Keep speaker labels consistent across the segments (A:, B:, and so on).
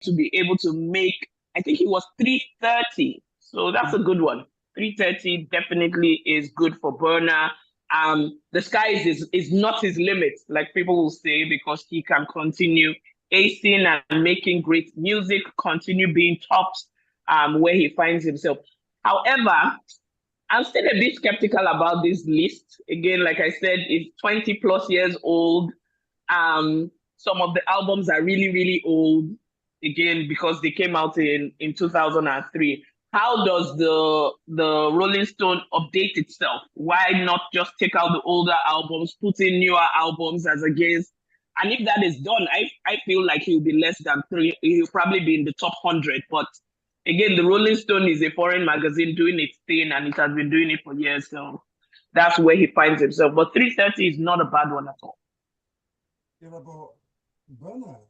A: to be able to make, I think it was 330. So that's a good one. 330 definitely is good for Burner. The sky is not his limit, like people will say, because he can continue acing and making great music, continue being tops where he finds himself. However, I'm still a bit skeptical about this list. Again, like I said, it's 20 plus years old. Some of the albums are really, really old, again, because they came out in 2003. How does the Rolling Stone update itself? Why not just take out the older albums, put in newer albums as against? And if that is done, I feel like he'll be less than three. He'll probably be in the top 100. But again, the Rolling Stone is a foreign magazine doing its thing, and it has been doing it for years. So that's where he finds himself. But 330 is not a bad one at all.
B: Irabor, Burner,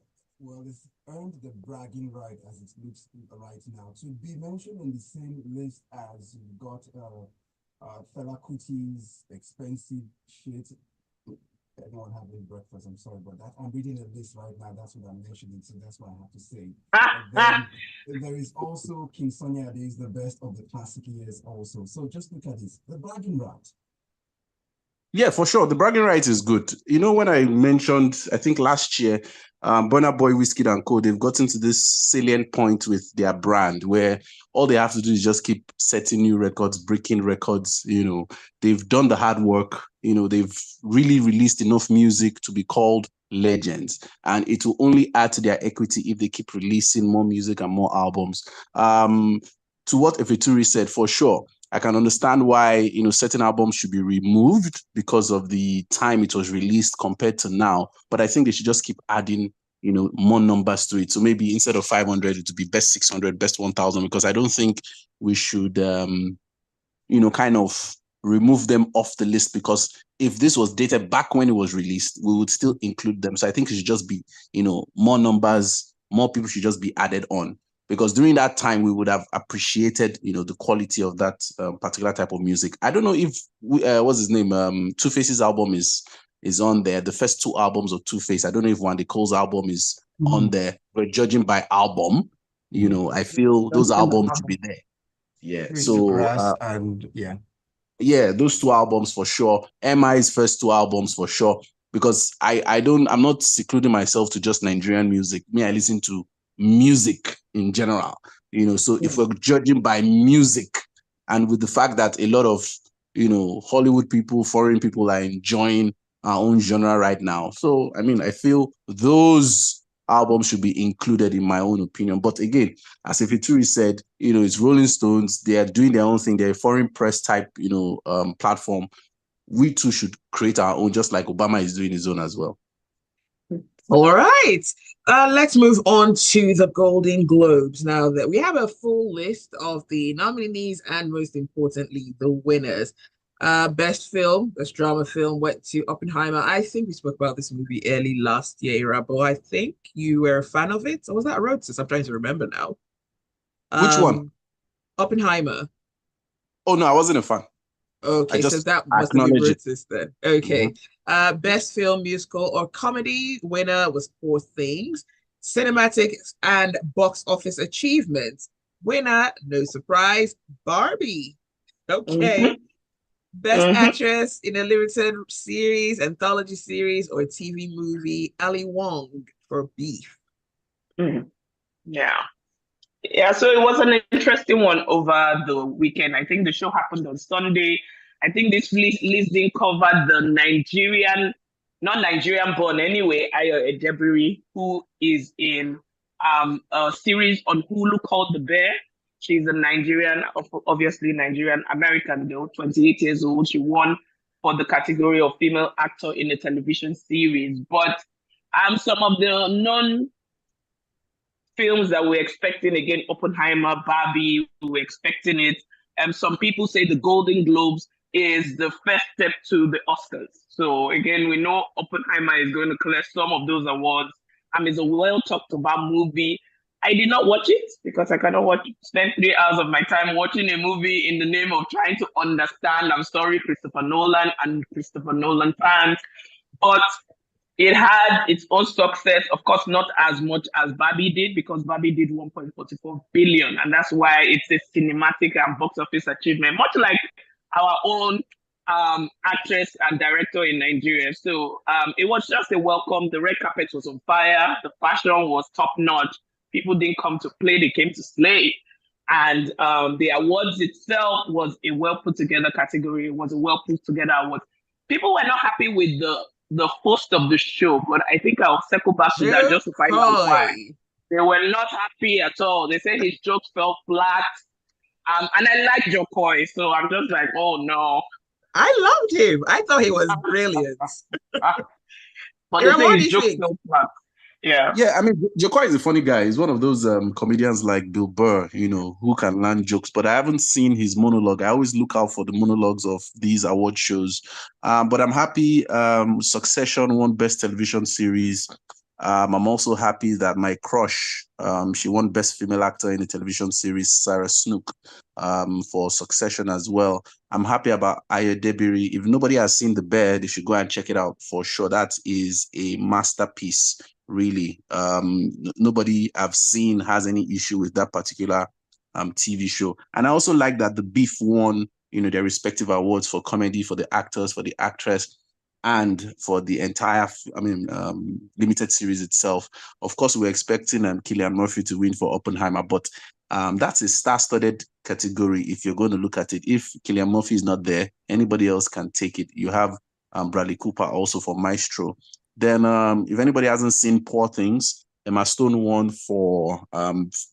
B: well, it's earned the bragging right as it looks right now to be mentioned on the same list as you've got Fela Kuti's expensive shit. Anyone having breakfast, I'm sorry, but that I'm reading a list right now. That's what I'm mentioning, so that's what I have to say. And then there is also King Sunny Ade's the best of the classic years also. So just look at this, the bragging right.
C: Yeah, for sure. The bragging right is good. You know, when I mentioned, I think last year, Burna Boy, Wizkid and Co, they've gotten to this salient point with their brand where all they have to do is just keep setting new records, breaking records. You know, they've done the hard work. You know, they've really released enough music to be called legends. And it will only add to their equity if they keep releasing more music and more albums. To what Efeture said, for sure, I can understand why, you know, certain albums should be removed because of the time it was released compared to now. But I think they should just keep adding, you know, more numbers to it. So maybe instead of 500, it would be best 600, best 1000, because I don't think we should, you know, kind of remove them off the list, because if this was dated back when it was released, we would still include them. So I think it should just be, you know, more numbers, more people should just be added on. Because during that time, we would have appreciated, you know, the quality of that particular type of music. I don't know if, what's his name? Two-Face's album is on there. The first two albums of Two-Face. I don't know if Wande Cole's album is on there. We're judging by album. You know, I feel those albums should be there. Yeah. So,
B: and yeah.
C: Yeah, those two albums for sure. MI's first two albums for sure. Because I'm not secluding myself to just Nigerian music. Me, I listen to music in general, you know. So if we're judging by music, and with the fact that a lot of, you know, Hollywood people, foreign people are enjoying our own genre right now, so I mean, I feel those albums should be included, in my own opinion. But again, as Efeture said, you know, it's Rolling Stones, they are doing their own thing, they're a foreign press type, you know, platform. We too should create our own, just like Obama is doing his own as well.
D: All right. Let's move on to the Golden Globes now that we have a full list of the nominees and, most importantly, the winners. Best film, best drama film went to Oppenheimer. I think we spoke about this movie early last year, Irabor. I think you were a fan of it. Or was that Roadsis? I'm trying to remember now.
C: Which one?
D: Oppenheimer.
C: Oh, no, I wasn't a fan.
D: Okay, so that must have been Roadsis then. Okay. Best film, musical, or comedy winner was Poor Things. Cinematic and box office achievements winner, no surprise, Barbie. Okay. Best actress in a limited series, anthology series, or TV movie, Ali Wong for Beef.
A: Yeah, so it was an interesting one over the weekend. I think the show happened on Sunday. I think this list didn't cover the not Nigerian born anyway, Ayo Edebiri, who is in a series on Hulu called The Bear. She's a Nigerian, obviously Nigerian American though, 28 years old. She won for the category of female actor in a television series. But some of the films that we're expecting, again, Oppenheimer, Barbie, we're expecting it. Some people say the Golden Globes is the first step to the Oscars. So again, we know Oppenheimer is going to collect some of those awards. It's a well talked about movie. I did not watch it because I cannot spend 3 hours of my time watching a movie in the name of trying to understand. I'm sorry, Christopher Nolan and Christopher Nolan fans, but It had its own success, of course, not as much as Barbie did, because Barbie did 1.44 billion, and that's why it's a cinematic and box office achievement, much like our own actress and director in Nigeria. So it was just a welcome. The red carpet was on fire. The fashion was top notch. People didn't come to play; they came to slay. And the awards itself was a well put together category. It was a well put together award. People were not happy with the host of the show, but I think I'll circle back to that just to find out why. They were not happy at all. They said his jokes fell flat. And I like Joe Coy, so I'm just like, oh no.
D: I loved him. I thought he was brilliant.
A: But they say his jokes fell flat.
C: Yeah, I mean, Jokoi is a funny guy. He's one of those comedians like Bill Burr, you know, who can land jokes. But I haven't seen his monologue. I always look out for the monologues of these award shows. But I'm happy. Succession won Best Television Series. I'm also happy that my crush, she won Best Female Actor in a Television Series, Sarah Snook, for Succession as well. I'm happy about Ayodebiri. If nobody has seen The Bear, they should go and check it out for sure. That is a masterpiece. Really, nobody I've seen has any issue with that particular TV show. And I also like that The Beef won, you know, their respective awards for comedy, for the actors, for the actress, and for the entire, limited series itself. Of course, we're expecting Cillian Murphy to win for Oppenheimer, but that's a star-studded category if you're going to look at it. If Cillian Murphy is not there, anybody else can take it. You have Bradley Cooper also for Maestro. Then, if anybody hasn't seen Poor Things, Emma Stone won for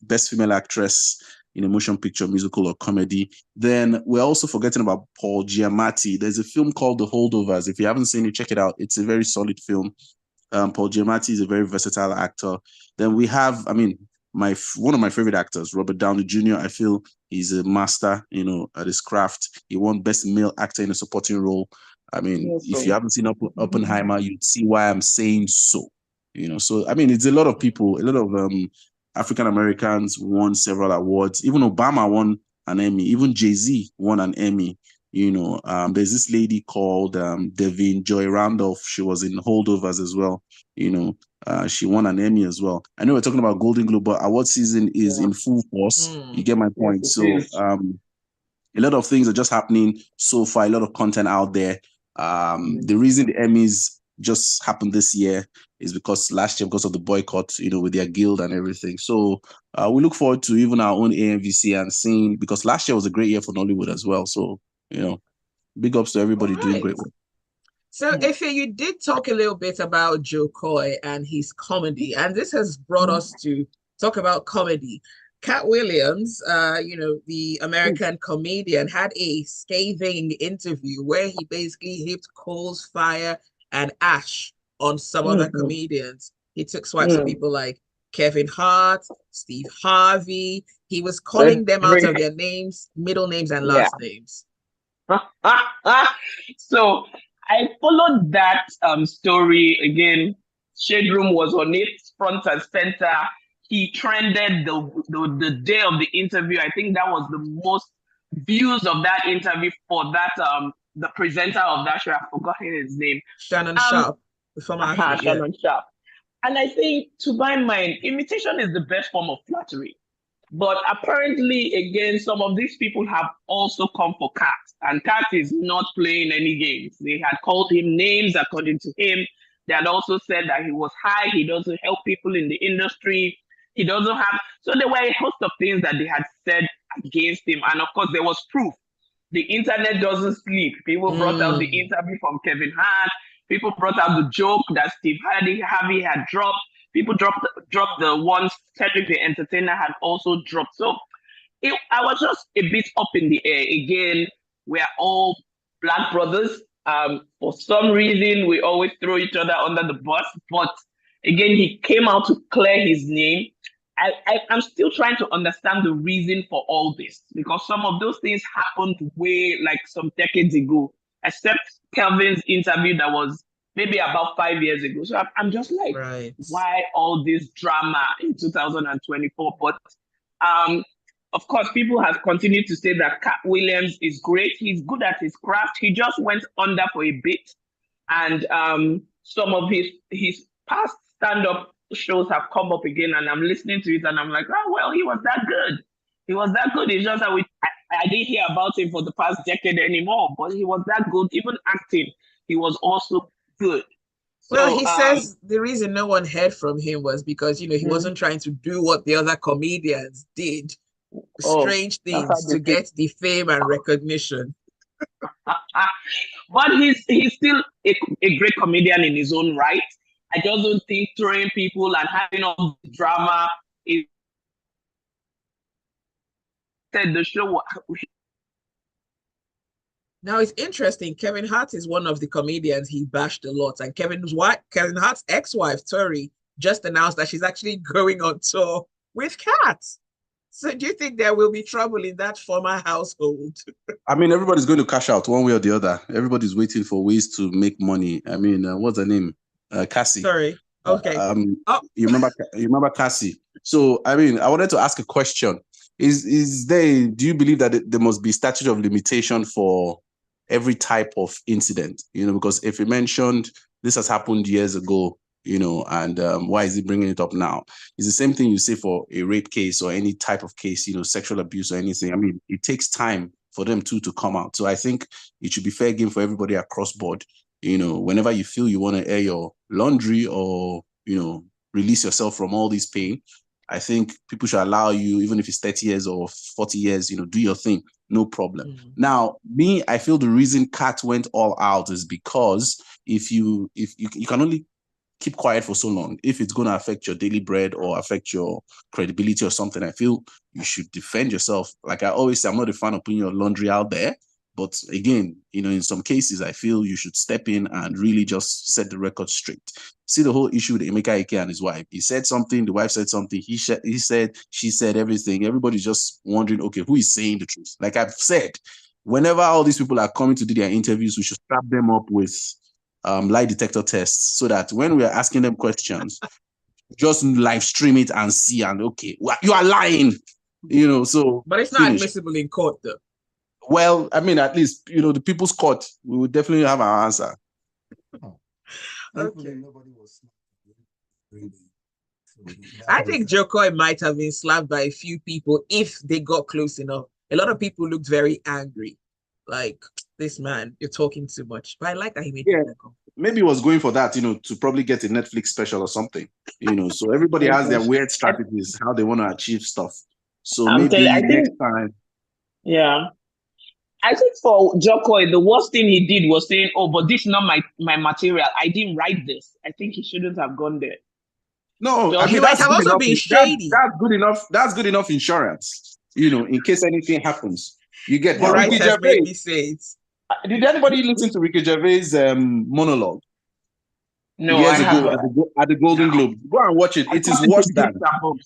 C: Best Female Actress in a Motion Picture, Musical, or Comedy. Then we're also forgetting about Paul Giamatti. There's a film called The Holdovers. If you haven't seen it, check it out. It's a very solid film. Paul Giamatti is a very versatile actor. Then we have, one of my favorite actors, Robert Downey Jr. I feel he's a master, you know, at his craft. He won Best Male Actor in a Supporting Role. I mean, if you haven't seen Oppenheimer, you'd see why I'm saying so. You know, so I mean, it's a lot of people, a lot of African Americans won several awards. Even Obama won an Emmy. Even Jay-Z won an Emmy. You know, there's this lady called Devin Joy Randolph. She was in Holdovers as well. You know, she won an Emmy as well. I know we're talking about Golden Globe, but award season is in full force. You get my point. So a lot of things are just happening so far. A lot of content out there. The reason the Emmys just happened this year is because last year, because of the boycott, you know, with their guild and everything. So we look forward to even our own AMVC and seeing, because last year was a great year for Nollywood as well. So, you know, big ups to everybody doing great work.
D: So, Ife, you did talk a little bit about Joe Coy and his comedy, and this has brought us to talk about comedy. Cat Williams, the American comedian, had a scathing interview where he basically heaped coals, fire, and ash on some other comedians. He took swipes at people like Kevin Hart, Steve Harvey. He was calling them out of their names, middle names, and last names.
A: So I followed that story again. Shade Room was on it, front and center. He trended the day of the interview. I think that was the most views of that interview for that the presenter of that show. I've forgotten his name.
D: Shannon Sharp.
A: Shannon Sharp. And I think, to my mind, imitation is the best form of flattery. But apparently, again, some of these people have also come for Cat. And Cat is not playing any games. They had called him names according to him. They had also said that he was high. He doesn't help people in the industry. He doesn't have. So there were a host of things that they had said against him. And of course, there was proof. The internet doesn't sleep. People brought out the interview from Kevin Hart. People brought out the joke that Steve Harvey had dropped. People dropped the ones Cedric the Entertainer had also dropped. So I was just a bit up in the air. Again, we're all Black brothers. For some reason, we always throw each other under the bus. But again, he came out to clear his name. I'm still trying to understand the reason for all this, because some of those things happened way like some decades ago, except Kelvin's interview that was maybe about 5 years ago. So I'm just like, why all this drama in 2024? But of course, people have continued to say that Cat Williams is great. He's good at his craft. He just went under for a bit. And some of his past stand-up shows have come up again, and I'm listening to it, and I'm like, oh well, he was that good. He was that good. It's just that I didn't hear about him for the past decade anymore, but he was that good. Even acting, he was also good.
D: Well, he says the reason no one heard from him was because, he wasn't trying to do what the other comedians did, strange things to get the fame and recognition.
A: But he's still a great comedian in his own right. I just don't think throwing people and having all the drama is the show.
D: Now it's interesting. Kevin Hart is one of the comedians he bashed a lot, and Kevin Hart's ex-wife Tori just announced that she's actually going on tour with Kat. So do you think there will be trouble in that former household?
C: I mean, everybody's going to cash out one way or the other. Everybody's waiting for ways to make money. I mean, what's her name? Cassie.
D: Sorry. Okay.
C: You remember Cassie? So, I mean, I wanted to ask a question. Do you believe that there must be statute of limitation for every type of incident? Because if you mentioned this has happened years ago, and why is he bringing it up now? It's the same thing you say for a rape case or any type of case, sexual abuse or anything. I mean, it takes time for them to come out. So I think it should be fair game for everybody across board. Whenever you feel you want to air your laundry or, release yourself from all this pain, I think people should allow you, even if it's 30 years or 40 years, do your thing. No problem. Mm-hmm. Now, I feel the reason Kat went all out is because if you can only keep quiet for so long, if it's going to affect your daily bread or affect your credibility or something, I feel you should defend yourself. Like I always say, I'm not a fan of putting your laundry out there. But again, in some cases, I feel you should step in and really just set the record straight. See the whole issue with Emeka Ike and his wife. He said something, the wife said something, he said, she said everything. Everybody's just wondering, okay, who is saying the truth? Like I've said, whenever all these people are coming to do their interviews, we should strap them up with lie detector tests so that when we are asking them questions, just live stream it and see, and okay, you are lying, so.
D: But it's not admissible in court, though.
C: Well, I mean, at least, the people's court, we will definitely have our answer.
D: Okay. I think Jokoi might have been slapped by a few people if they got close enough. A lot of people looked very angry. Like, this man, you're talking too much. But I like that he made it.
C: Maybe he was going for that, to probably get a Netflix special or something. So everybody has their weird strategies, how they want to achieve stuff. So maybe next time.
A: Yeah. I think for Jokoi, the worst thing he did was saying, oh, but this is not my material. I didn't write this. I think he shouldn't have gone there.
C: No,
D: so he might have also been shady.
C: That's good enough. That's good enough insurance, in case anything happens. You get
D: the right has made me say it.
C: Did anybody listen to Ricky Gervais' monologue?
A: No,
C: years ago at the Golden Globe? Go and watch it. It is worse than Jokoi.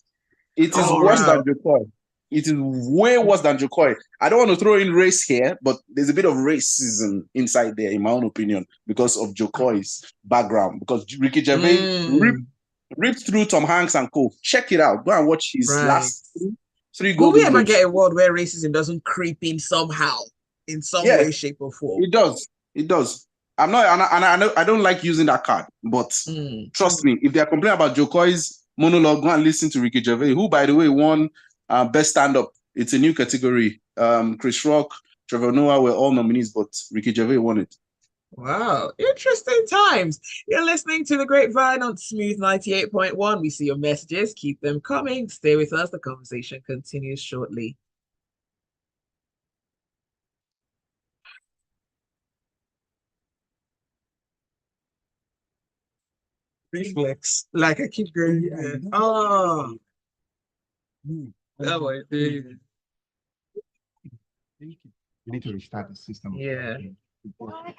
C: It is way worse than Jokoi. I don't want to throw in race here, but there's a bit of racism inside there, in my own opinion, because of Jokoi's background. Because Ricky Gervais ripped through Tom Hanks and co. Check it out. Go and watch his last three Golden Globes.
D: Will we ever get a world where racism doesn't creep in somehow, in some way, shape, or form?
C: It does. It does. I'm not, and I don't like using that card, but trust me, if they are complaining about Jokoi's monologue, go and listen to Ricky Gervais, who, by the way, won Best Stand-Up. It's a new category. Chris Rock, Trevor Noah were all nominees, but Ricky Gervais won it.
D: Wow, interesting times. You're listening to The Grapevine on Smooth 98.1. We see your messages. Keep them coming. Stay with us. The conversation continues shortly. Reflex. Like I keep going. Oh. That way.
B: You need to restart the system.
D: Yeah.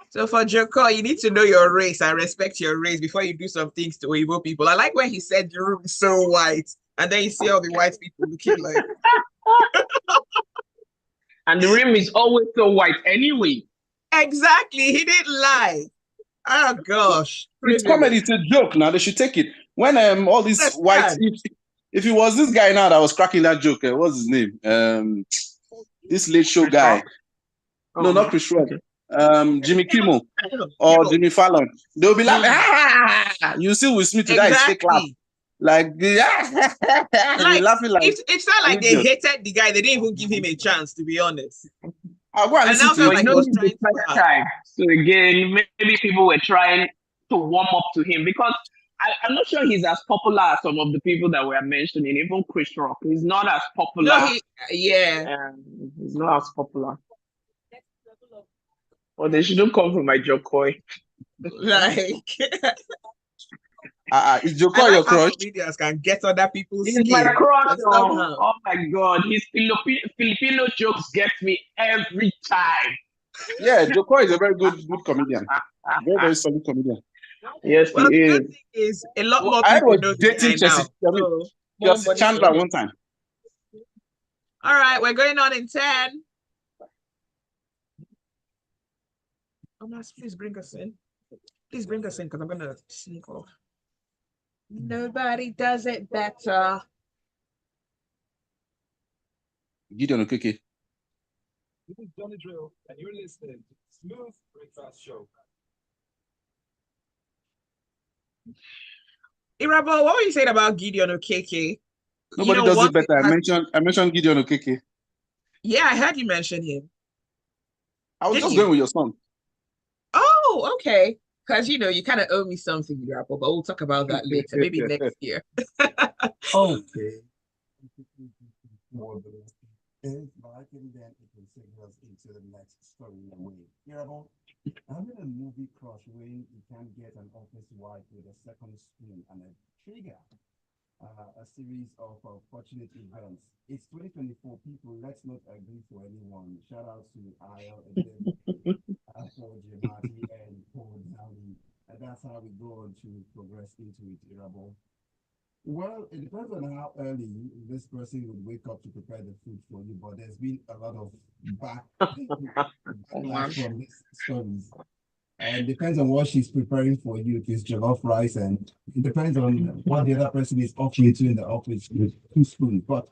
D: So for Jokoi, you need to know your race and respect your race before you do some things to Igbo people. I like when he said the room is so white, and then you see all the white people looking like.
A: And the rim is always so white anyway.
D: Exactly, he didn't lie. Oh gosh,
C: it's comedy. It's a joke. Now they should take it. When all these white, if it was this guy now that was cracking that joke, what's his name? This late show guy. No, not Chris Rock. Jimmy Kimmel or Jimmy Fallon. They'll be laughing. You see Will Smith today is fake laugh. Like
D: like
C: laughing like
D: it's not like they hated the guy. They didn't even give him a chance, to be honest.
C: I'll go and listen to
D: like he was trying to
A: time. So again, maybe people were trying to warm up to him because I'm not sure he's as popular as some of the people that were mentioning. Even Chris Rock, he's not as popular.
D: No,
A: he's not as popular. Well, they shouldn't come from my Jokoi.
D: Like.
C: Is Jokoi your crush?
D: Comedians can get other people's
A: skin. My crush. Oh my God, his Filipino jokes get me every time.
C: Yeah, Jokoi is a very good comedian. Very, very solid comedian.
A: Yes,
D: well,
A: he
D: the
A: is.
D: good thing is a lot more people know dating
C: Chelsea Chandler one time.
D: All right, we're going on in 10. Please bring us in. Please bring us in because I'm gonna sneak off. Nobody does it better.
C: Gideon Okeke.
E: This is Johnny Drill, and you're listening to Smooth Breakfast Show.
D: Irabor, what were you saying about Gideon Okeke?
C: Nobody does it better. I mentioned Gideon Okeke.
D: Yeah, I heard you mention him.
C: I was going with your son.
D: Oh, okay. Because you kind of owe me something, Irabor, but we'll talk about that later, maybe next year.
B: Okay. If I can then it will take us into the next story in a way. Irabor, I'm in a movie crush when you can get an office wife with a second spoon and a trigger. A series of fortunate events. It's 2024, people. Let's not agree for anyone. Shout out to IL Doghudje, Marty, and Paul Downey. And that's how we go on to progress into it, Irabor. Well, it depends on how early this person would wake up to prepare the food for you, but there's been a lot of backlash from these stories. And depends on what she's preparing for you. If it's jollof rice, and it depends on what the other person is offering to in the office with 2 spoons. But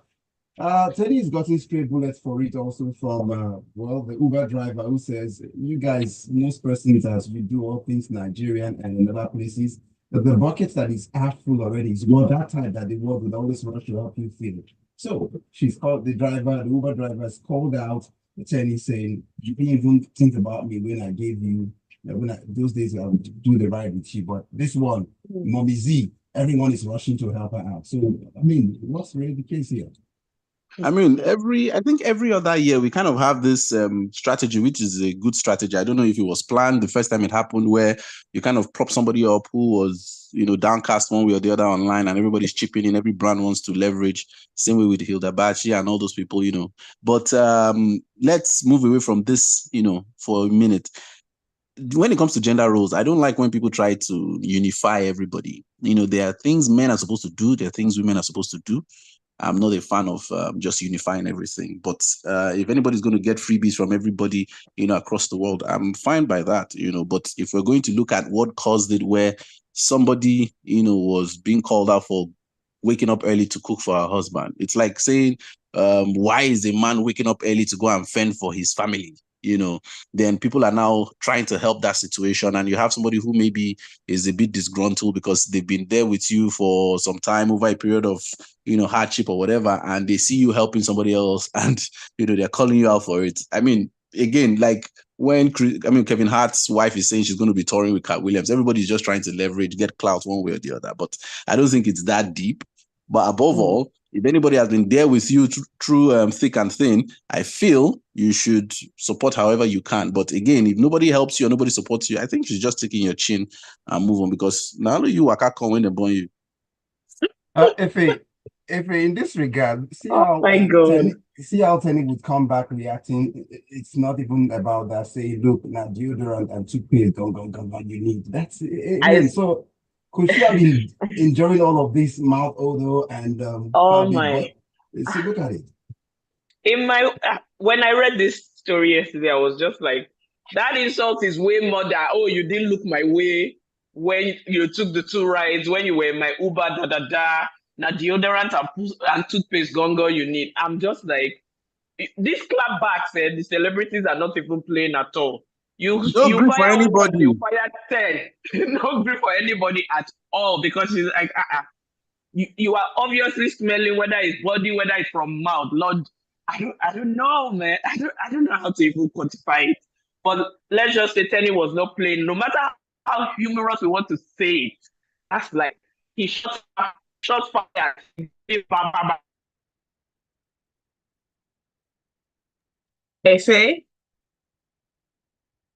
B: Teddy's gotten straight bullets for it also from the Uber driver who says, you guys, most persons as you do all things Nigerian and in other places, the bucket that is half full already is not that time that the world would always rush to help you fill it. So she's called the Uber driver has called out Teddy saying, you didn't even think about me when I gave you those days I would do the ride with you, but this one, Mommy Z, everyone is rushing to help her out. So, I mean, what's really the case here?
C: I mean, I think every other year we kind of have this strategy, which is a good strategy. I don't know if it was planned the first time it happened, where you kind of prop somebody up who was, downcast one way or the other online, and everybody's chipping in. Every brand wants to leverage. Same way with Hilda Baci and all those people, But let's move away from this, for a minute. When it comes to gender roles, I don't like when people try to unify everybody. There are things men are supposed to do. There are things women are supposed to do. I'm not a fan of just unifying everything. But if anybody's going to get freebies from everybody, across the world, I'm fine by that, But if we're going to look at what caused it, where somebody, was being called out for waking up early to cook for her husband, it's like saying, why is a man waking up early to go and fend for his family? Then people are now trying to help that situation, and you have somebody who maybe is a bit disgruntled because they've been there with you for some time over a period of hardship or whatever, and they see you helping somebody else, and they're calling you out for it. I mean, again, like when Kevin Hart's wife is saying she's going to be touring with Cat Williams, everybody's just trying to leverage, get clout one way or the other. But I don't think it's that deep. But above all, if anybody has been there with you through thick and thin, I feel you should support however you can. But again, if nobody helps you or nobody supports you, I think you should just take in your chin and move on, because now you are can't come when they burn you.
B: If in this regard, see how Tenny would come back reacting. It's not even about that. Say, look, now deodorant and toothpaste, don't you need. That's it. So could she have been enjoying all of this mouth odor and see, look at it.
A: When I read this story yesterday, I was just like, that insult is way more than, oh, you didn't look my way when you took the 2 rides, when you were in my Uber, now deodorant and toothpaste gongo you need. I'm just like, this clapbacks, the celebrities are not even playing at all. You
C: Don't grief for
A: fire one,
C: anybody.
A: you fire 10. No grief for anybody at all because she's like, you are obviously smelling whether it's body, whether it's from mouth. Lord, I don't know, man. I don't know how to even quantify it. But let's just say Tenny was not playing. No matter how humorous we want to say it, that's like he shot fire.
D: Efe?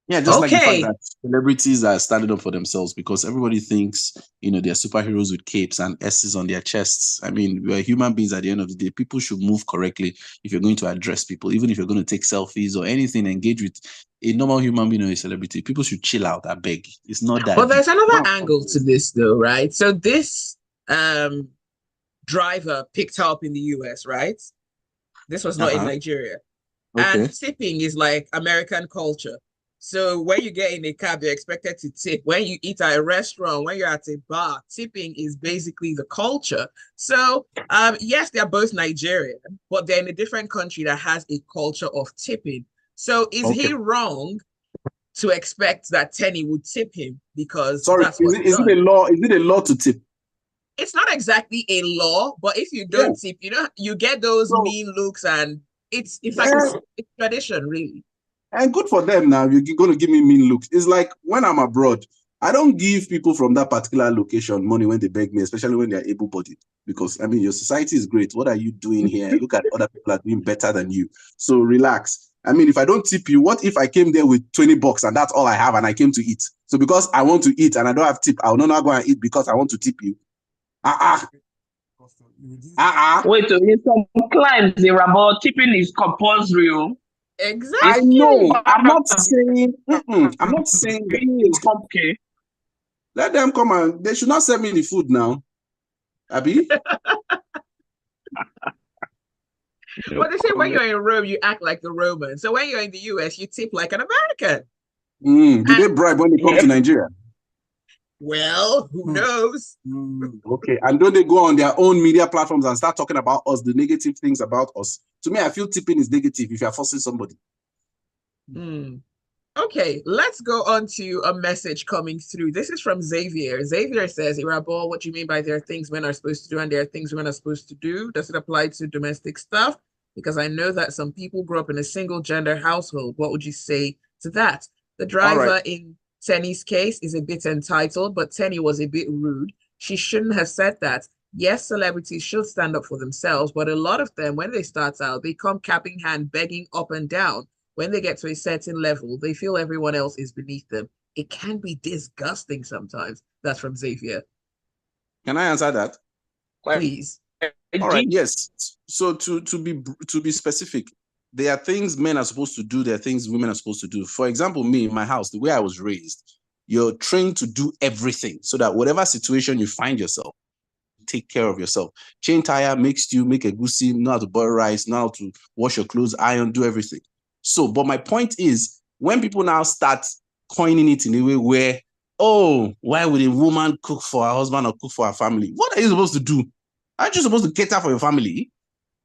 C: Yeah, just like the fact
D: Okay.
C: that celebrities are standing up for themselves because everybody thinks, they're superheroes with capes and S's on their chests. I mean, we're human beings at the end of the day. People should move correctly if you're going to address people, even if you're going to take selfies or anything, engage with a normal human being or a celebrity. People should chill out, I beg. It's not that
D: But
C: deep.
D: there's another angle to this though, right? So this driver picked her up in the US, right? This was not in Nigeria.
C: Okay.
D: And tipping is like American culture. So when you get in a cab, you're expected to tip. When you eat at a restaurant, when you're at a bar, tipping is basically the culture. So yes, they're both Nigerian, but they're in a different country that has a culture of tipping. So is he wrong to expect that Tenny would tip him because that's what
C: is it a law? Is it a law to tip?
D: It's not exactly a law, but if you don't tip, you get those mean looks, and it's like it's tradition, really.
C: And good for them now. You're going to give me mean looks. It's like when I'm abroad, I don't give people from that particular location money when they beg me, especially when they're able-bodied. Because, I mean, your society is great. What are you doing here? Look at other people are doing better than you. So relax. I mean, if I don't tip you, what if I came there with $20 and that's all I have and I came to eat? So because I want to eat and I don't have tip, I will not go and eat because I want to tip you.
A: Wait, in some clients, Irabor, tipping is compulsory.
D: Exactly.
C: I know. I'm not saying. I'm not saying it's
A: okay.
C: Let them come and they should not send me the food now. Abi?
D: But they say when you're in Rome, you act like the Roman. So when you're in the US, you tip like an American.
C: Do they bribe when they come to Nigeria?
D: Well, who knows?
C: Okay. And don't they go on their own media platforms and start talking about us, the negative things about us? To me, I feel tipping is negative if you're forcing somebody.
D: Okay, let's go on to a message coming through. This is from Xavier. Xavier says, Irabor, what do you mean by there are things men are supposed to do and there are things women are supposed to do? Does it apply to domestic stuff? Because I know that some people grew up in a single gender household. What would you say to that? The driver in Tenny's case is a bit entitled, but Tenny was a bit rude. She shouldn't have said that. Yes, celebrities should stand up for themselves, but a lot of them, when they start out, they come cap in hand, begging up and down. When they get to a certain level, they feel everyone else is beneath them. It can be disgusting sometimes. That's from Xavier.
C: Can I answer that?
D: Please.
C: All right. Yes. So to be specific, there are things men are supposed to do. There are things women are supposed to do. For example, me in my house, the way I was raised, you're trained to do everything so that whatever situation you find yourself, take care of yourself. Change tire, make stew, make a goosey, know how to boil rice, know how to wash your clothes, iron, do everything. So, but my point is, when people now start coining it in a way where, oh, why would a woman cook for her husband or cook for her family? What are you supposed to do? Aren't you supposed to cater for your family?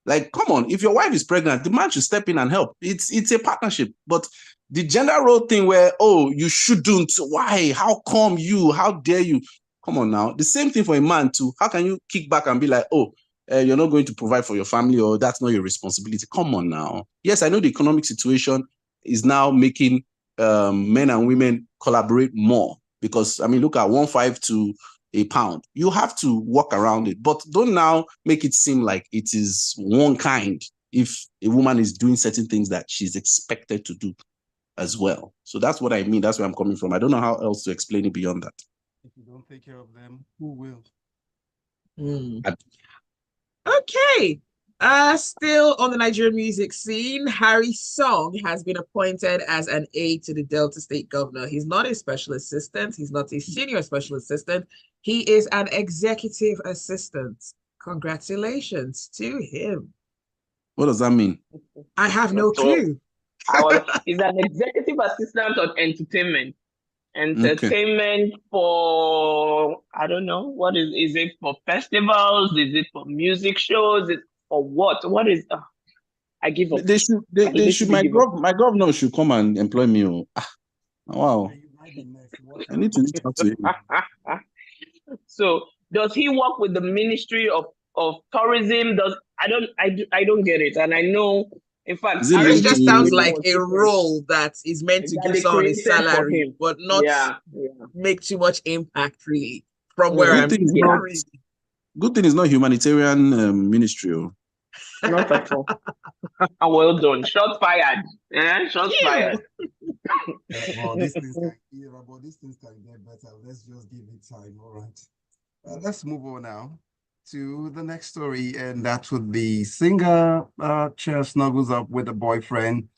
C: Like, come on, if your wife is pregnant, the man should step in and help. It's a partnership. But the gender role thing where, oh, you shouldn't, why? How come you? How dare you? Come on now. The same thing for a man too. How can you kick back and be like, oh, you're not going to provide for your family or that's not your responsibility? Come on now. Yes, I know the economic situation is now making men and women collaborate more because, I mean, look at 1.5 to a pound. You have to work around it, but don't now make it seem like it is one kind if a woman is doing certain things that she's expected to do as well. So that's what I mean. That's where I'm coming from. I don't know how else to explain it beyond that.
B: If you don't take care of them, who will?
D: Okay. Still on the Nigerian music scene, Harry Song has been appointed as an aide to the Delta State governor. He's not a special assistant. He's not a senior special assistant. He is an executive assistant. Congratulations to him.
C: What does that mean?
D: I have no clue.
A: He's an executive assistant on entertainment. Entertainment for, I don't know, what is it for festivals? Is it for music shows? Is it for what? What is, I give up.
C: My governor should come and employ me. Wow. I need to reach out to him.
A: So does he work with the Ministry of Tourism? I don't get it. And I know, in fact,
D: It just sounds like a
A: different.
D: role that is meant to give someone a salary, but not make too much impact, really. From where I'm
C: good thing is not humanitarian ministry.
A: Not at all. Well done. Shots fired. Yeah, shots fired.
B: Well, these things can get better. Let's just give it time. All right. Let's move on now to the next story, and that would be singer Cher snuggles up with a boyfriend,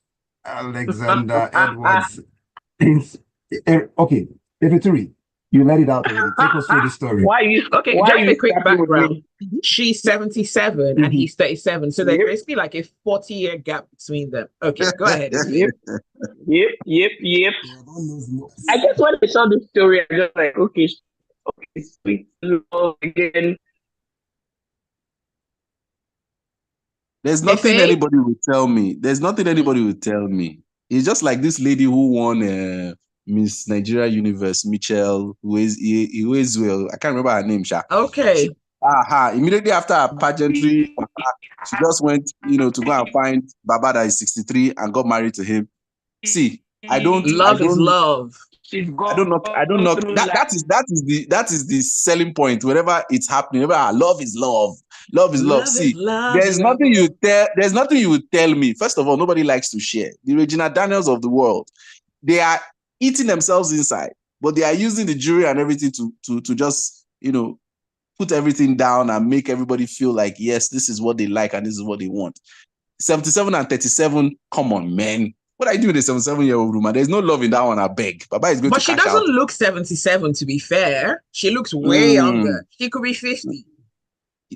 B: Alexander Edwards. Okay, Efeture, you let it out already. Take us through the story.
D: Just a quick background. She's 77 and he's 37, so there's basically like a 40-year gap between them. Okay, go ahead.
A: Yep. I guess when I saw the story, I was like, okay, sweet love again.
C: There's nothing anybody would tell me. There's nothing anybody would tell me. It's just like this lady who won Miss Nigeria Universe, Michelle, who is well. I can't remember her name, Sha.
D: Okay.
C: Immediately after her pageantry, she just went, to go and find Baba that is 63 and got married to him. See,
D: love is love.
C: I don't know. That is the selling point. Wherever it's happening, love is love. Love is love. See, there's nothing you would tell me. First of all, nobody likes to share. The Regina Daniels of the world, they are eating themselves inside, but they are using the jury and everything to just put everything down and make everybody feel like, yes, this is what they like and this is what they want. 77 and 37, come on, man. What I do with a 77-year-old woman? There's no love in that one, I beg. Baba is going to cash out. But she doesn't
D: look 77, to be fair. She looks way younger. She could be 50.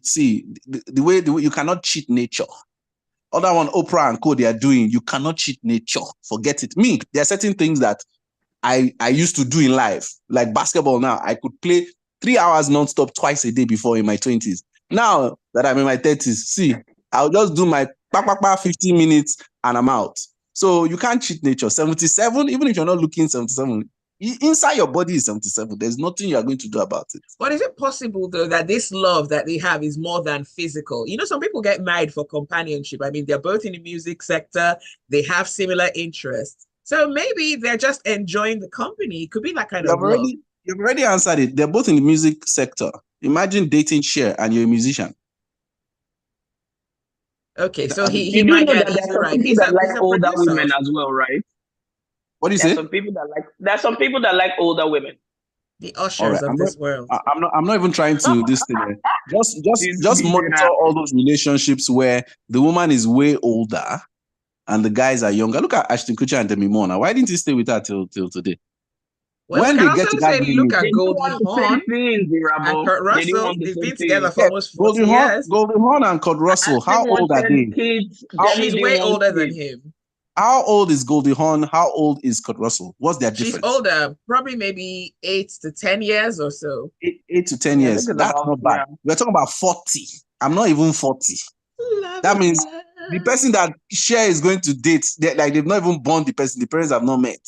C: See, the way you cannot cheat nature. Other one, Oprah and co, they are doing, you cannot cheat nature. Forget it. Me, there are certain things that I used to do in life, like basketball now. I could play 3 hours non-stop twice a day before in my 20s. Now that I'm in my 30s, see, I'll just do my 15 minutes and I'm out. So you can't cheat nature. 77, even if you're not looking 77, inside your body is 77. There's nothing you are going to do about it.
D: But is it possible, though, that this love that they have is more than physical? Some people get married for companionship. I mean, they're both in the music sector. They have similar interests. So maybe they're just enjoying the company. It could be that kind of love.
C: You've already answered it. They're both in the music sector. Imagine dating Cher and you're a musician.
D: Okay, so he might get it right.
A: He's like older women as well, right?
C: What do you say?
A: There's some people that like older women.
D: The ushers of this world.
C: I'm not even trying to this thing. Just monitor all those relationships where the woman is way older and the guys are younger. Look at Ashton Kutcher and Demi Moore. Now, why didn't he stay with her till today?
D: Well, when they get to that, look at Goldie Hawn and Kurt Russell. They've been together for almost 40 years.
C: Goldie Hawn and Kurt Russell. How old are they?
D: She's way older than him.
C: How old is Goldie Hawn? How old is Kurt Russell? What's their difference?
D: She's older, probably maybe 8 to 10 years or so.
C: 8 to 10 years. That's not bad. We're talking about 40. I'm not even 40. That means the person that Cher is going to date, they've not even born the person. The parents have not met.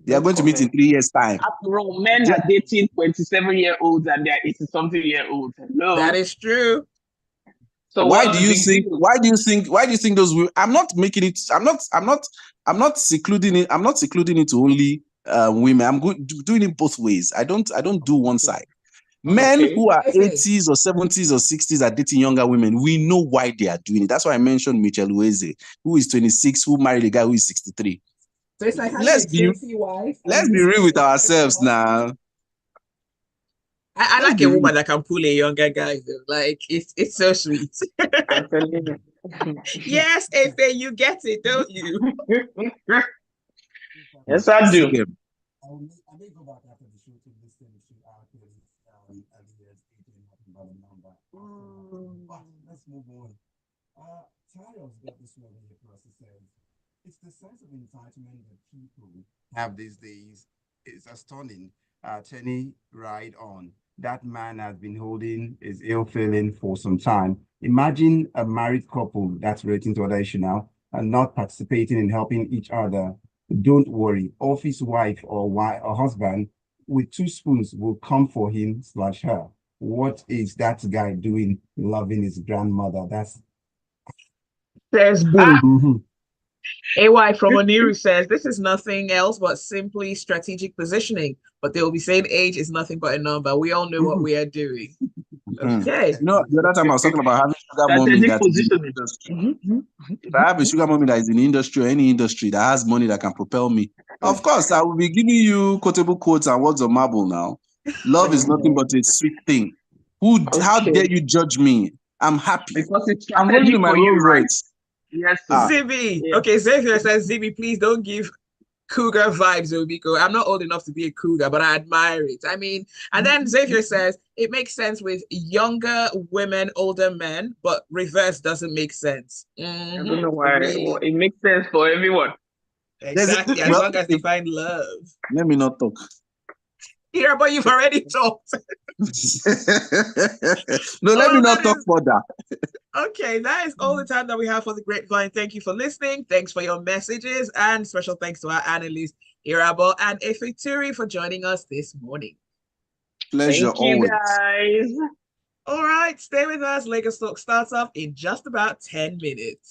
C: They are going to meet in 3 years' time.
A: After all, men are dating 27-year-olds and they're 80-something-year-olds. No,
D: that is true.
C: So why do you think those will? I'm not making it. I'm not secluding it. I'm not secluding it to only women. I'm doing it both ways. I don't do one side. Men who are 80s or 70s or 60s are dating younger women. We know why they are doing it. That's why I mentioned Michelle Ueze, who is 26, who married a guy who is 63.
D: So it's like
C: let's be real with ourselves now.
D: I like a woman that can pull a younger guy though. Like it's so sweet. Yes, Efe, you get it, don't you?
A: Yes, I do.
B: I may go back after the show to listen to let's move on. Tyler's got this one here for us. It says, it's the sense of entitlement that people have these days. It's astonishing. Tenny, ride on. That man has been holding his ill feeling for some time. Imagine a married couple that's relating to other issue now and not participating in helping each other Don't worry, office wife or husband with 2 spoons will come for him / her. What is that guy doing loving his grandmother? That's
D: Says Boo.
B: Mhm.
D: AY from Oniru says this is nothing else but simply strategic positioning. But they will be saying age is nothing but a number. We all know what we are doing. Okay.
C: You know, the other time I was talking about having sugar mommy
A: Strategic
C: that is in the
A: positioning.
C: industry. If I have a sugar mommy that is in the industry or any industry that has money that can propel me, of course, I will be giving you quotable quotes and words of marble now. Love is nothing but a sweet thing. How
A: Okay.
C: dare you judge me? I'm happy.
A: Because it's
C: I'm rolling
A: strategic
C: in my
A: for
C: Rolls
A: you, right?
C: Royce.
A: Yes.
D: Zibby.
A: Yeah.
D: Okay, Xavier says, Zibby, please don't give cougar vibes, Obiko. I'm not old enough to be a cougar, but I admire it. I mean, and then Xavier says it makes sense with younger women, older men, but reverse doesn't make sense.
A: I don't know why.
D: Agreed.
A: It makes sense for everyone.
D: Exactly, as long as they find love.
C: Let me not talk.
D: Here, but you've already talked.
C: No, let me not talk further.
D: Okay, that is all the time that we have for the Grapevine. Thank you for listening. Thanks for your messages, and special thanks to our analysts, Irabor and Efeture, for joining us this morning.
C: Pleasure.
A: Thank you,
C: always.
A: guys.
D: All right, stay with us. Lagos Talk starts off in just about 10 minutes.